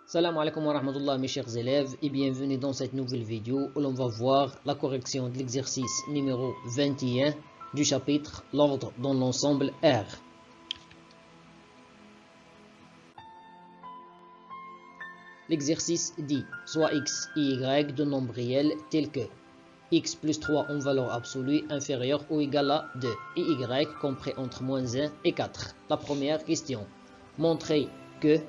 Salam alaikum wa rahmatullah mes chers élèves et bienvenue dans cette nouvelle vidéo où l'on va voir la correction de l'exercice numéro 21 du chapitre l'ordre dans l'ensemble R. L'exercice dit soit x et y de nombres réels tels que x plus 3 en valeur absolue inférieure ou égale à 2 et y compris entre moins 1 et 4. La première question, montrer que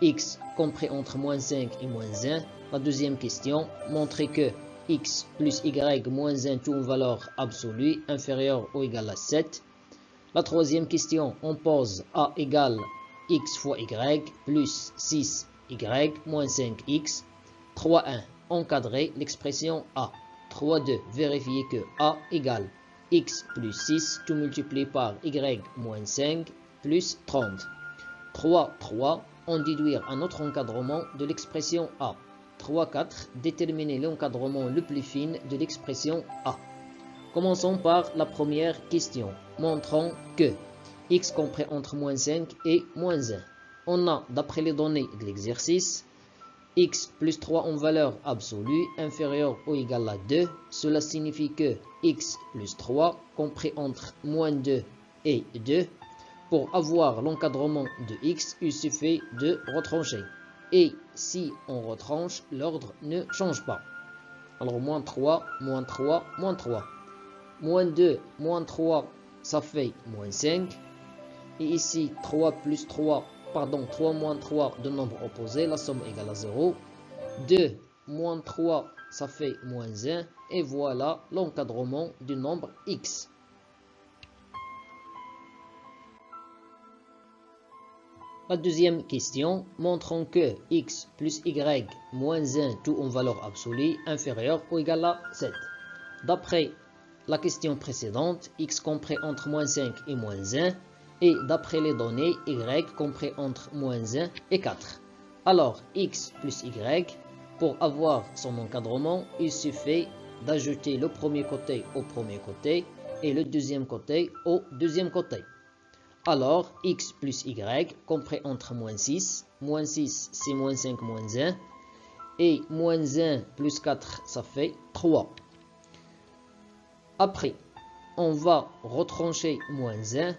x compris entre moins 5 et moins 1. La deuxième question, montrer que x plus y moins 1 tout en valeur absolue inférieure ou égale à 7. La troisième question, on pose a égale x fois y plus 6y moins 5x. 3.1, encadrer l'expression a. 3.2, vérifier que a égale x plus 6 tout multiplié par y moins 5 plus 30. 3.3, on déduire un autre encadrement de l'expression a. 3.4, déterminer l'encadrement le plus fin de l'expression a. Commençons par la première question. Montrons que x compris entre moins 5 et moins 1. On a, d'après les données de l'exercice, x plus 3 en valeur absolue inférieure ou égale à 2. Cela signifie que x plus 3 compris entre moins 2 et 2. Pour avoir l'encadrement de x, il suffit de retrancher. Et si on retranche, l'ordre ne change pas. Alors moins 3, moins 3, moins 3. Moins 2, moins 3, ça fait moins 5. Et ici, 3 moins 3 de nombres opposés, la somme égale à 0. 2 moins 3, ça fait moins 1. Et voilà l'encadrement du nombre x. La deuxième question, montrons que x plus y moins 1 tout en valeur absolue inférieure ou égale à 7. D'après la question précédente, x compris entre moins 5 et moins 1. Et d'après les données, y compris entre moins 1 et 4. Alors, x plus y, pour avoir son encadrement, il suffit d'ajouter le premier côté au premier côté et le deuxième côté au deuxième côté. Alors, x plus y, compris entre moins 6 c'est moins 5 moins 1, et moins 1 plus 4, ça fait 3. Après, on va retrancher moins 1,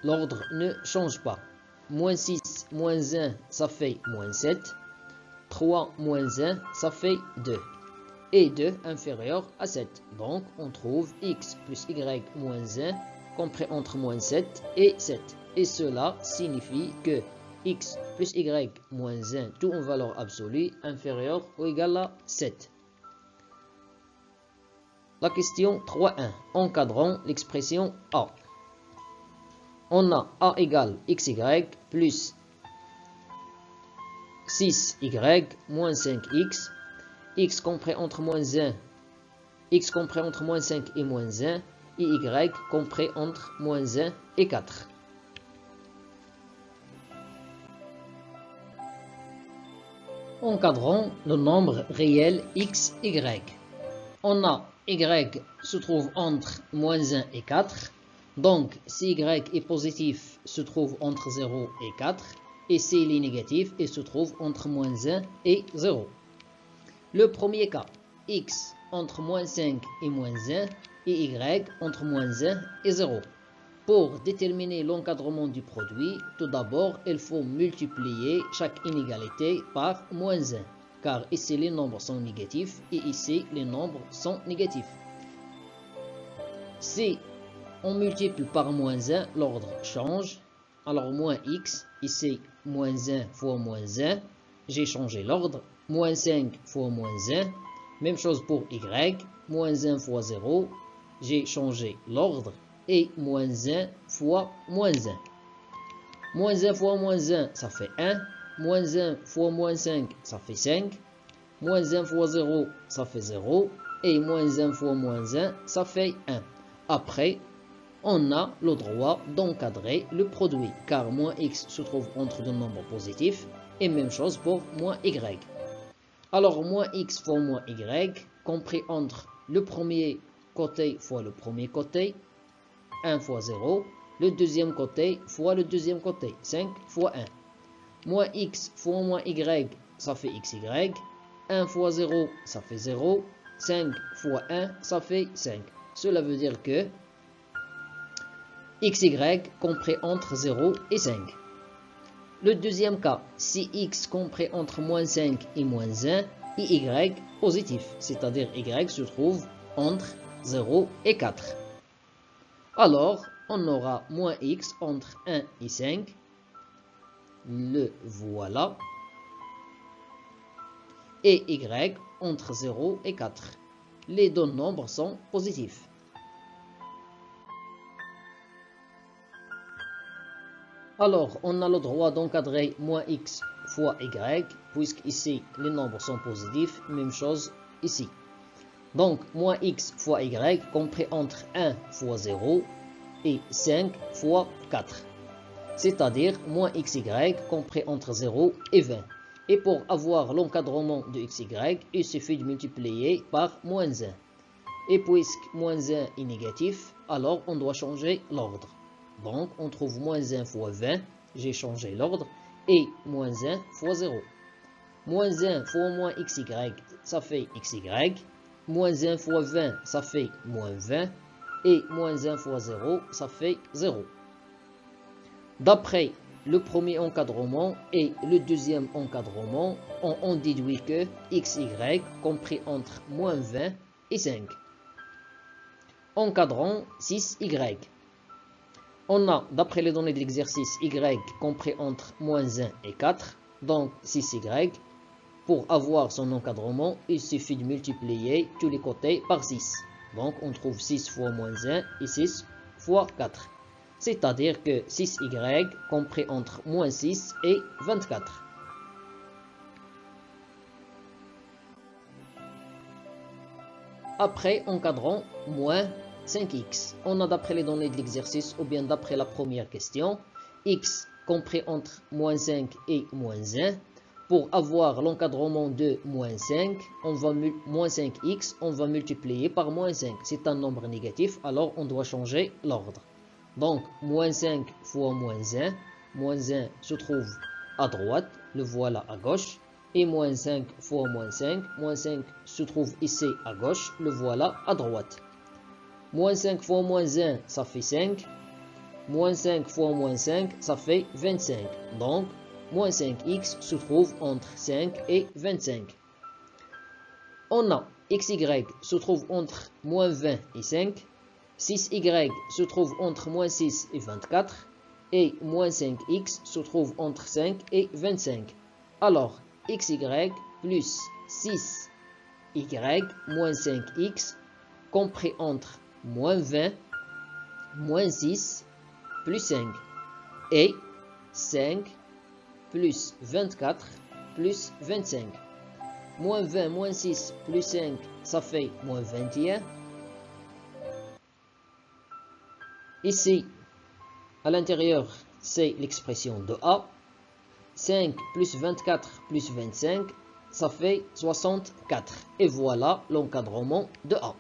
l'ordre ne change pas. Moins 6 moins 1, ça fait moins 7, 3 moins 1, ça fait 2. Et 2 inférieur à 7. Donc, on trouve x plus y moins 1 compris entre moins 7 et 7. Et cela signifie que x plus y moins 1 tout en valeur absolue inférieure ou égale à 7. La question 3.1. Encadrons l'expression a. On a a égale xy plus 6y moins 5x. X compris entre moins 1, x compris entre moins 5 et moins 1, et y compris entre moins 1 et 4. Encadrons le nombre réel x, y. On a y se trouve entre moins 1 et 4. Donc, si y est positif, se trouve entre 0 et 4. Et si il est négatif, il se trouve entre moins 1 et 0. Le premier cas, x entre moins 5 et moins 1 et y entre moins 1 et 0. Pour déterminer l'encadrement du produit, tout d'abord, il faut multiplier chaque inégalité par moins 1, car ici les nombres sont négatifs et ici les nombres sont négatifs. Si on multiplie par moins 1, l'ordre change. Alors moins x, ici moins 1 fois moins 1, j'ai changé l'ordre. Moins 5 fois moins 1, même chose pour y, moins 1 fois 0, j'ai changé l'ordre, et moins 1 fois moins 1. Moins 1 fois moins 1, ça fait 1, moins 1 fois moins 5, ça fait 5, moins 1 fois 0, ça fait 0, et moins 1 fois moins 1, ça fait 1. Après, on a le droit d'encadrer le produit, car moins x se trouve entre deux nombres positifs, et même chose pour moins y. Alors, moins x fois moins y, compris entre le premier côté fois le premier côté, 1 fois 0, le deuxième côté fois le deuxième côté, 5 fois 1. Moins x fois moins y, ça fait xy. 1 fois 0, ça fait 0. 5 fois 1, ça fait 5. Cela veut dire que xy compris entre 0 et 5. Le deuxième cas, si x compris entre moins 5 et moins 1, et y positif, c'est-à-dire y se trouve entre 0 et 4. Alors, on aura moins x entre 1 et 5. Le voilà. Et y entre 0 et 4. Les deux nombres sont positifs. Alors, on a le droit d'encadrer moins x fois y, puisque ici, les nombres sont positifs. Même chose ici. Donc, moins x fois y compris entre 1 fois 0 et 5 fois 4. C'est-à-dire moins xy compris entre 0 et 20. Et pour avoir l'encadrement de xy, il suffit de multiplier par moins 1. Et puisque moins 1 est négatif, alors on doit changer l'ordre. Donc, on trouve moins 1 fois 20, j'ai changé l'ordre, et moins 1 fois 0. Moins 1 fois moins xy, ça fait xy. Moins 1 fois 20, ça fait moins 20. Et moins 1 fois 0, ça fait 0. D'après le premier encadrement et le deuxième encadrement, on déduit que xy compris entre moins 20 et 5. Encadrant 6y. On a, d'après les données de l'exercice, y compris entre moins 1 et 4, donc 6y. Pour avoir son encadrement, il suffit de multiplier tous les côtés par 6. Donc on trouve 6 fois moins 1 et 6 fois 4. C'est-à-dire que 6y compris entre moins 6 et 24. Après, encadrant moins 5x. On a d'après les données de l'exercice ou bien d'après la première question, x compris entre moins 5 et moins 1. Pour avoir l'encadrement de moins 5, moins 5x, on va multiplier par moins 5. C'est un nombre négatif, alors on doit changer l'ordre. Donc, moins 5 fois moins 1. Moins 1 se trouve à droite, le voilà à gauche. Et moins 5 fois moins 5. Moins 5 se trouve ici à gauche, le voilà à droite. Moins 5 fois moins 1, ça fait 5. Moins 5 fois moins 5, ça fait 25. Donc, moins 5x se trouve entre 5 et 25. On a xy se trouve entre moins 20 et 5. 6y se trouve entre moins 6 et 24. Et moins 5x se trouve entre 5 et 25. Alors, xy plus 6y moins 5x compris entre moins 20, moins 6, plus 5. Et 5 plus 24 plus 25. Moins 20 moins 6 plus 5, ça fait moins 21. Ici, à l'intérieur, c'est l'expression de A. 5 plus 24 plus 25, ça fait 64. Et voilà l'encadrement de A.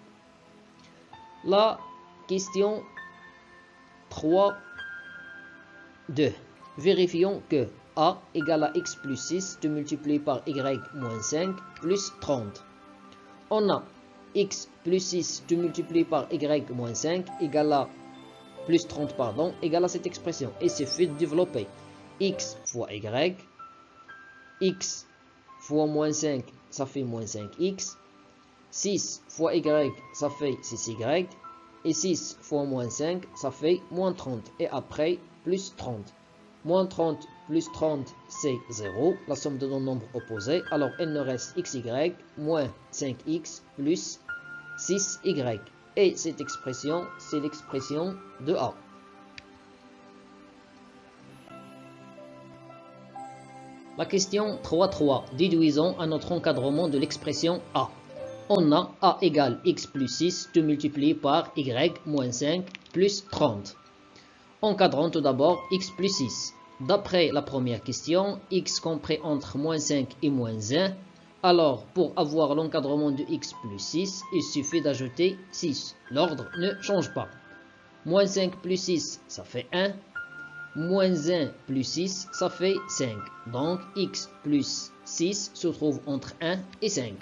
La question 3.2. Vérifions que A égale à x plus 6 de multiplier par y moins 5 plus 30. On a x plus 6 de multiplier par y moins 5 égale à plus 30 pardon, égale à cette expression. Et c'est fait de développer x fois y. X fois moins 5, ça fait moins 5x. 6 fois y, ça fait 6y. Et 6 fois moins 5, ça fait moins 30. Et après, plus 30. Moins 30 plus 30, c'est 0. La somme de nos nombres opposés. Alors, il nous reste xy moins 5x plus 6y. Et cette expression, c'est l'expression de A. La question 3.3. Déduisons à notre encadrement de l'expression A. On a A égale x plus 6 de multiplier par y moins 5 plus 30. Encadrant tout d'abord x plus 6. D'après la première question, x compris entre moins 5 et moins 1. Alors, pour avoir l'encadrement de x plus 6, il suffit d'ajouter 6. L'ordre ne change pas. Moins 5 plus 6, ça fait 1. Moins 1 plus 6, ça fait 5. Donc, x plus 6 se trouve entre 1 et 5.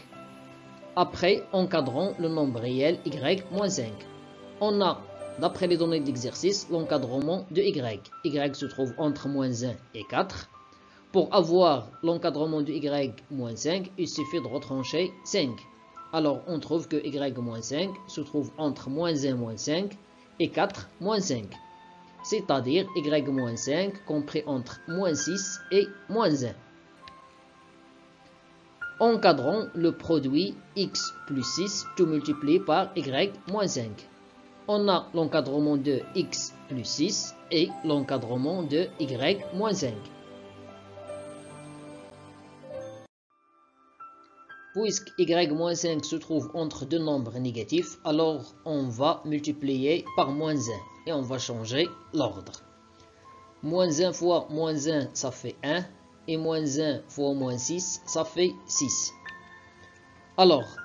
Après, encadrons le nombre réel y moins 5. On a, d'après les données d'exercice, l'encadrement de y. Y se trouve entre moins 1 et 4. Pour avoir l'encadrement de y moins 5, il suffit de retrancher 5. Alors, on trouve que y moins 5 se trouve entre moins 1 moins 5 et 4 moins 5. C'est-à-dire y moins 5 compris entre moins 6 et moins 1. Encadrons le produit x plus 6 tout multiplié par y moins 5. On a l'encadrement de x plus 6 et l'encadrement de y moins 5. Puisque y-5 se trouve entre deux nombres négatifs, alors on va multiplier par moins 1 et on va changer l'ordre. Moins 1 fois moins 1, ça fait 1, et moins 1 fois moins 6, ça fait 6. Alors,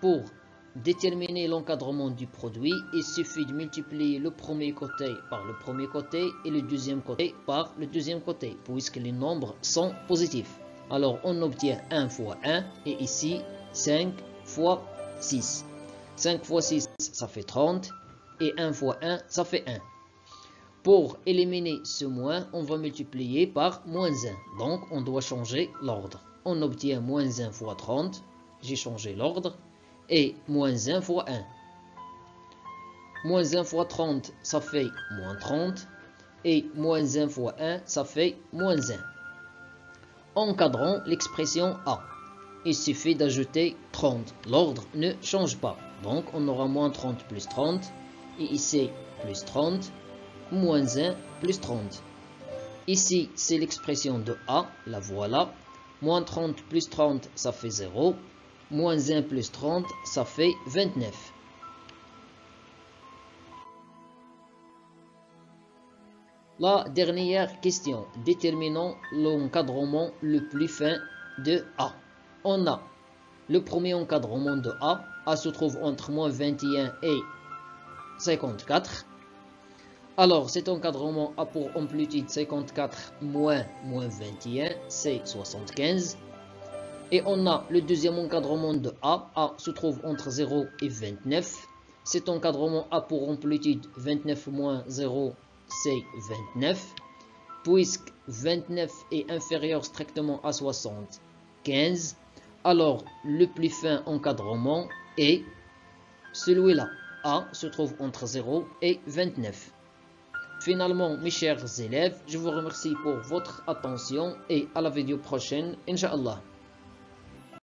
pour déterminer l'encadrement du produit, il suffit de multiplier le premier côté par le premier côté et le deuxième côté par le deuxième côté, puisque les nombres sont positifs. Alors, on obtient 1 fois 1, et ici, 5 fois 6. 5 fois 6, ça fait 30, et 1 fois 1, ça fait 1. Pour éliminer ce moins, on va multiplier par moins 1. Donc, on doit changer l'ordre. On obtient moins 1 fois 30, j'ai changé l'ordre, et moins 1 fois 1. Moins 1 fois 30, ça fait moins 30, et moins 1 fois 1, ça fait moins 1. Encadrons l'expression A. Il suffit d'ajouter 30. L'ordre ne change pas. Donc, on aura moins 30 plus 30. Et ici, plus 30. Moins 1 plus 30. Ici, c'est l'expression de A. La voilà. Moins 30 plus 30, ça fait 0. Moins 1 plus 30, ça fait 29. La dernière question. Déterminons l'encadrement le plus fin de A. On a le premier encadrement de A. A se trouve entre moins 21 et 54. Alors, cet encadrement a pour amplitude 54 moins 21, c'est 75. Et on a le deuxième encadrement de A. A se trouve entre 0 et 29. Cet encadrement a pour amplitude 29 moins 0, c'est 29, puisque 29 est inférieur strictement à 75, alors le plus fin encadrement est celui-là. A se trouve entre 0 et 29. Finalement, mes chers élèves, je vous remercie pour votre attention et à la vidéo prochaine, Inch'Allah.